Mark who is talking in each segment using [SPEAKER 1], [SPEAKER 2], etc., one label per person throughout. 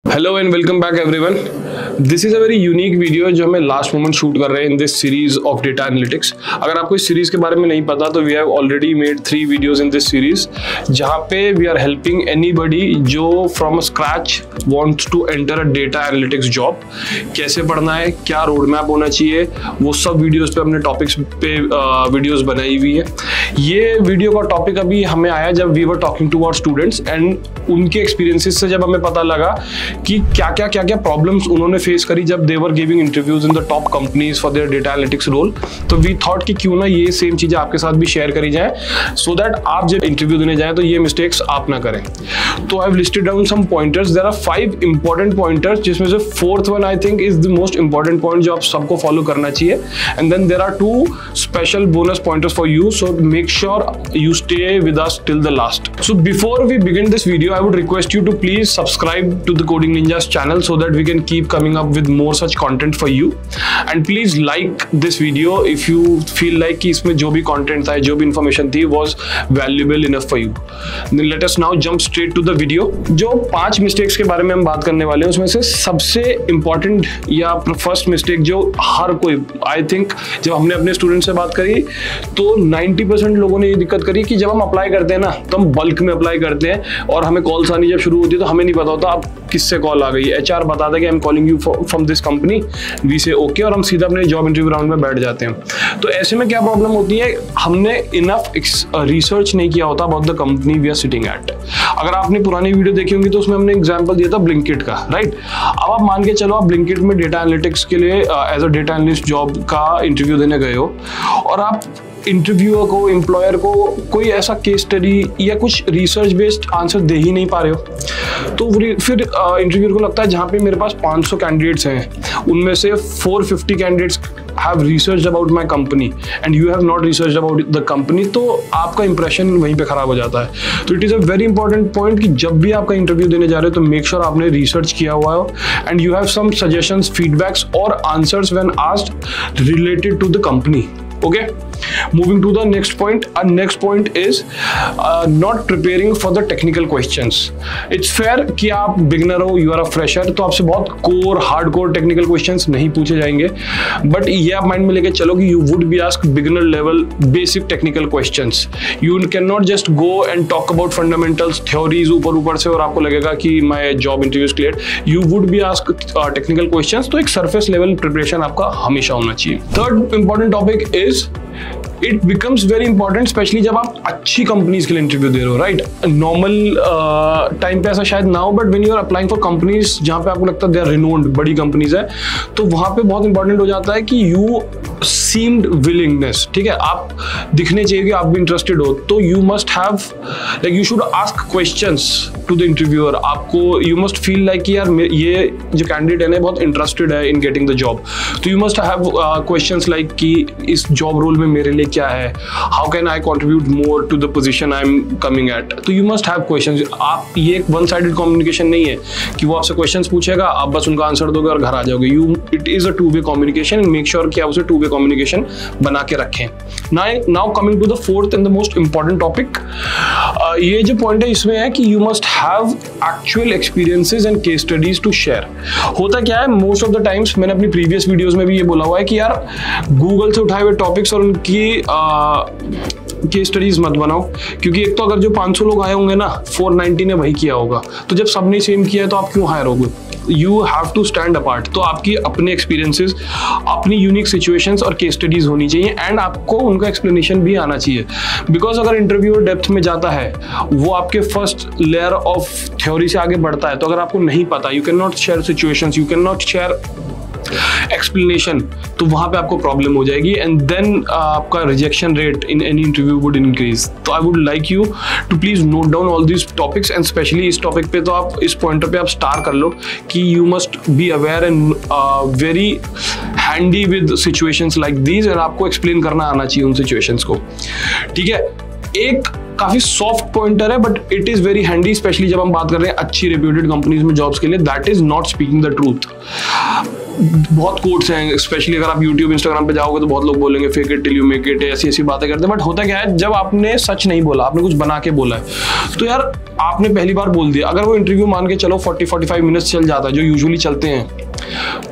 [SPEAKER 1] Hello and welcome back everyone. This is a very unique video जो हमें last moment shoot कर रहे हैं इन this series of data analytics. अगर आपको इस सीरीज के बारे में नहीं पता तो we have already made 3 videos in this series, जहाँ पे वी आर हेल्पिंग एनीबडी जो from scratch wants to enter a data analytics job. कैसे पढ़ना है, क्या रोड मैप होना चाहिए, वो सब वीडियोस पे हमने टॉपिक्स पे वीडियोस बनाई हुई है। ये वीडियो का टॉपिक अभी हमें आया जब we were talking to our students and उनके एक्सपीरियंसेस से जब हमें पता लगा कि क्या क्या प्रॉब्लम्स उन्होंने फेस करी जब they were giving interviews in the top companies for their data analytics role. तो वी थॉट कि क्यों ना ये सेम चीजें आपके साथ भी शेयर करी जाए सो दैट आप जब इंटरव्यू देने जाएं तो ये मिस्टेक्स आप ना करें। तो I have listed down some pointers. There are 5 important pointers, जिसमें से 4th one I think is the most important point जो आप सबको फॉलो करना चाहिए। And then there are 2 special bonus pointers for you, so make sure you stay with us till the last. So before we begin this video, I would request you to please subscribe to the Coding Ninjas channel so that we can keep coming up with more such content for you. And please like this video if you feel like कि इसमें जो भी content था, जो भी information थी was valuable enough for you. Then let us now jump straight to the video. जो 5 mistakes के बारे में हम बात करने वाले हैं उसमें से सबसे important या first mistake जो हर कोई I think जब हमने अपने students से बात करी तो 90% लोगों ने ये दिक्कत करी कि जब हम अप्लाई करते हैं ना तो हम बल्क में अप्लाई करते हैं और हमें कॉल्स आनी जब शुरू होती है तो हमें नहीं पता होता अब किससे कॉल आ गई। एचआर बताता है कि I am calling you from this company, we say okay, और हम सीधा अपने जॉब इंटरव्यू राउंड में बैठ जाते हैं। तो ऐसे में क्या प्रॉब्लम होती है, हमने इनफ रिसर्च नहीं किया होता about the company we are sitting at. अगर आपने पुरानी वीडियो देखी होंगी तो उसमें हमने एग्जाम्पल दिया था ब्लिंकिट का, राइट। अब आप मान के चलो आप ब्लिंकिट में डेटा एनालिटिक्स के लिए as a data analyst job का इंटरव्यू देने गए हो और आप इंटरव्यूअर को, एम्प्लॉयर को कोई ऐसा केस स्टडी या कुछ रिसर्च बेस्ड आंसर दे ही नहीं पा रहे हो। तो फिर इंटरव्यूअर को लगता है जहाँ पे मेरे पास 500 कैंडिडेट्स हैं उनमें से 450 candidates have researched about my company and you have not researched about the company, तो आपका इंप्रेशन वहीं पे खराब हो जाता है। तो it is a very important point कि जब भी आपका इंटरव्यू देने जा रहे हो तो मेक श्योर आपने रिसर्च किया हुआ हो and you have some suggestions, feedbacks और answers when asked related to the company. Okay, moving to the next point. Our next point is not preparing for the technical questions. It's fair कि आप beginner हो, you are a fresher, तो आपसे बहुत core, hardcore technical questions नहीं पूछे जाएंगे, but ये आप mind में लेके चलो कि you would be asked beginner level basic technical questions. You cannot just go and talk about fundamentals, theories ऊपर से और आपको लगेगा कि my job interview is cleared. You would be asked technical questions, तो एक surface level preparation आपका हमेशा होना चाहिए। Third important topic is it becomes very important specially जब आप अच्छी कंपनीज के लिए इंटरव्यू दे रहे हो, राइट। नॉर्मल टाइम पे ऐसा शायद ना हो, but when you are applying for companies जहाँ पे आपको लगता है दे आर रिनोन्ड, बड़ी कंपनीज है, तो वहाँ पे बहुत इंपॉर्टेंट हो जाता है कि यू सीम्ड विलिंगनेस, ठीक है, आप दिखने चाहिए कि आप भी इंटरेस्टेड हो। तो you must have like you should ask questions to the interviewer. आपको यू मस्ट फील लाइक कि यार ये जो कैंडिडेट है ना बहुत इंटरेस्टेड है इन गेटिंग द जॉब। तो you must have questions like कि इस जॉब रोल में मेरे लिए क्या है, how can I contribute more to the position I am coming at. तो यू मस्ट हैव क्वेश्चंस। आप ये एक वन साइडेड कम्युनिकेशन नहीं है कि वो आपसे क्वेश्चंस पूछेगा, आप बस उनका आंसर दोगे और घर आ जाओगे। इट इज अ 2-वे कम्युनिकेशन, मेक श्योर कि आप उसे 2-वे कम्युनिकेशन बना के रखें। Now coming to the 4th and the most important topic, ये जो पॉइंट है इसमें है कि you must have actual experiences and case studies to share. होता क्या है, मोस्ट ऑफ द टाइम्स मैंने अपनी प्रीवियस वीडियोस में भी ये बोला हुआ है कि यार गूगल से उठाए हुए टॉपिक्स और उनकी केस स्टडीज मत बनाओ, क्योंकि एक तो अगर जो 500 लोग आए होंगे ना 490 ने वही किया होगा, तो जब सबने सेम किया है तो आप क्यों हायर होगे। You have to stand apart. तो आपकी अपने एक्सपीरियंसेस, अपनी यूनिक सिचुएशंस और केस स्टडीज होनी चाहिए एंड आपको उनका एक्सप्लेनेशन भी आना चाहिए। बिकॉज अगर इंटरव्यूअर डेप्थ में जाता है, वो आपके फर्स्ट लेयर ऑफ थ्योरी से आगे बढ़ता है, तो अगर आपको नहीं पता, you can not share situations, you can not share explanation, तो वहां पे आपको प्रॉब्लम हो जाएगी एंड देन आपका rejection rate in any interview would increase. तो I would like you to please note down all these topics and specially इस topic पे तो आप इस पॉइंटर पे आप स्टार कर लो कि you must be aware and very handy with situations like these, और आपको एक्सप्लेन करना आना चाहिए उन सिचुएशंस को, ठीक है। एक काफी सॉफ्ट पॉइंटर है, but it is very handy, specially जब हम बात कर रहे हैं अच्छी रेप्यूटेड कंपनीज में जॉब्स के लिए। That is not speaking the truth. बहुत कोट्स हैं, स्पेशली अगर आप यूट्यूब इंस्टाग्राम पे जाओगे तो बहुत लोग बोलेंगे fake it till you make it, ऐसी ऐसी बातें करते हैं। बट होता क्या है, जब आपने सच नहीं बोला, आपने कुछ बना के बोला है, तो यार आपने पहली बार बोल दिया, अगर वो इंटरव्यू मान के चलो 40-45 मिनट्स चल जाता है जो यूजुअली चलते हैं,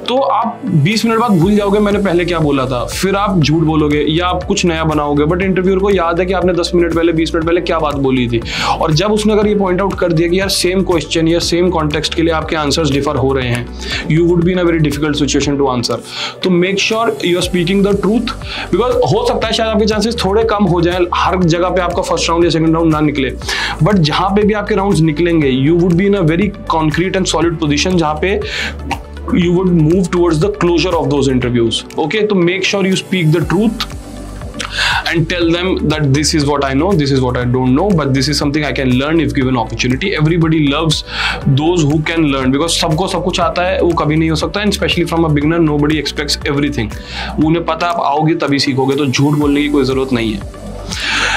[SPEAKER 1] तो आप 20 मिनट बाद भूल जाओगे मैंने पहले क्या बोला था, फिर आप झूठ बोलोगे या आप कुछ नया बनाओगे। बट इंटरव्यूअर को याद है कि आपने 10 मिनट पहले 20 मिनट पहले क्या बात बोली थी, और जब उसने अगर ये पॉइंट आउट कर दिया कि यार सेम क्वेश्चन या सेम कॉन्टेक्स्ट के लिए आपके आंसर्स डिफर हो रहे हैं, you would be in a very difficult situation to answer. तो make sure you are speaking the truth, because हो सकता है शायद आपके चांसेस थोड़े कम हो जाए, हर जगह पे आपका फर्स्ट राउंड या सेकंड राउंड ना निकले, बट जहां पे भी आपके राउंड्स निकलेंगे you would be in a very concrete and solid position जहां पे you would move towards the closure of those interviews. Okay, so make sure you speak the truth and tell them that this is what I know, this is what I don't know, but this is something I can learn if given opportunity. Everybody loves those who can learn, because सबको सब कुछ आता है, वो कभी नहीं हो सकता, and especially from a beginner nobody expects everything. उन्हें पता आप आओगे तभी सीखोगे, तो झूठ बोलने की कोई जरूरत नहीं है।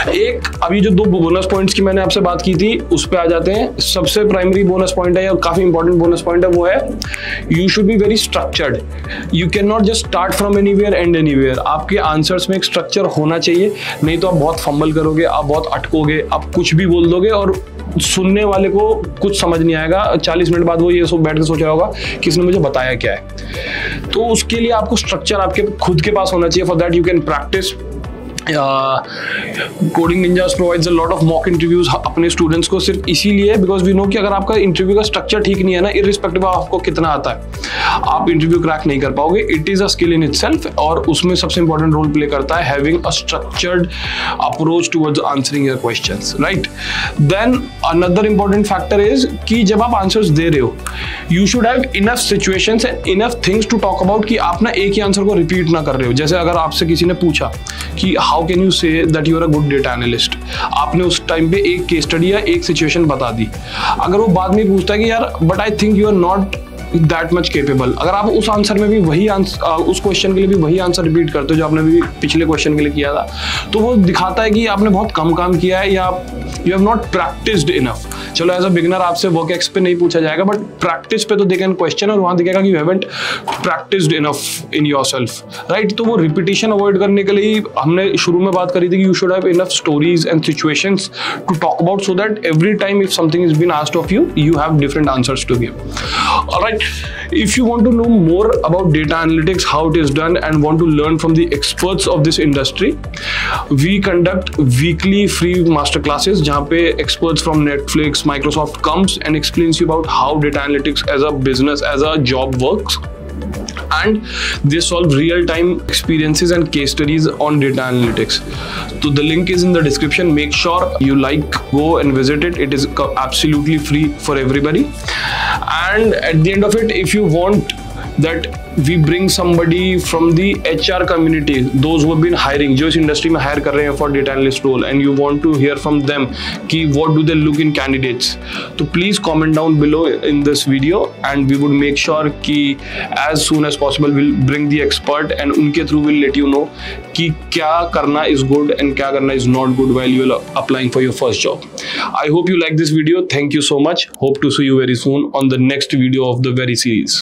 [SPEAKER 1] एक अभी जो 2 बोनस पॉइंट्स की मैंने आपसे बात की थी उस पे आ जाते हैं। सबसे प्राइमरी बोनस पॉइंट है, और काफी इंपॉर्टेंट बोनस पॉइंट है, वो है you should be very structured. You can not just start from anywhere and anywhere. आपके आंसर्स में एक स्ट्रक्चर होना चाहिए, नहीं तो आप बहुत फंबल करोगे, आप बहुत अटकोगे, आप कुछ भी बोल दोगे और सुनने वाले को कुछ समझ नहीं आएगा। 40 मिनट बाद वो ये सब बैठ के सोच रहा होगा कि इसने मुझे बताया क्या है। तो उसके लिए आपको स्ट्रक्चर आपके खुद के पास होना चाहिए। For that you can practice. Coding ninjas provides a lot of mock interviews अपने स्टूडेंट्स को, सिर्फ इसीलिए बिकॉज वी नो कि अगर आपका इंटरव्यू का स्ट्रक्चर ठीक नहीं है ना, इररिस्पेक्टिव ऑफ आपको कितना आता है, आप इंटरव्यू क्रैक नहीं कर पाओगे। It is a skill in itself, और उसमें सबसे इंपॉर्टेंट रोल प्ले करता है having a structured approach towards answering your questions, right. Then another important factor is कि जब आप आंसर्स दे रहे हो, you should have enough situations and enough things to talk about, कि आप ना एक ही आंसर को रिपीट ना कर रहे हो। जैसे अगर आपसे किसी ने पूछा कि how can you say that you are a good data analyst, आपने उस टाइम पे एक केस स्टडी या एक सिचुएशन बता दी। अगर वो बाद में पूछता है कि यार but I think you are not that much capable, अगर आप उस आंसर में भी वही आंसर, उस क्वेश्चन के लिए भी वही आंसर रिपीट करते हो जो आपने भी पिछले क्वेश्चन के लिए किया था, तो वो दिखाता है कि आपने बहुत कम काम किया है या you have not practised enough. चलो एज अ बिगिनर आपसे वर्क एक्स पे नहीं पूछा जाएगा, बट प्रैक्टिस पे तो देखेंगे क्वेश्चन, और वहां दिखेगा कि you haven't practised enough in yourself, right. तो वो रिपीटिशन अवॉइड करने के लिए हमने शुरू में बात करी थी कि you should have enough stories and situations to talk about, so that every time if something is been asked of you, you have different answers to give. Alright, if you want to know more about data analytics, how it is done, and want to learn from the experts of this industry, we conduct weekly free master classes जहाँ पे experts from Netflix, Microsoft comes and explains you about how data analytics as a business, as a job works, and they solve real-time experiences and case studies on data analytics. So the link is in the description. Make sure you go and visit it. It is absolutely free for everybody. And at the end of it, if you want that we bring somebody from the HR community, those who have been hiring, जो इस industry में higher कर रहे हैं for data analyst role, and you want to hear from them कि what do they look in candidates, तो please comment down below in this video, and we would make sure कि as soon as possible we'll bring the expert, and उनके through we'll let you know कि क्या करना is good and क्या करना is not good while you are applying for your first job. I hope you like this video. Thank you so much. Hope to see you very soon on the next video of the very series.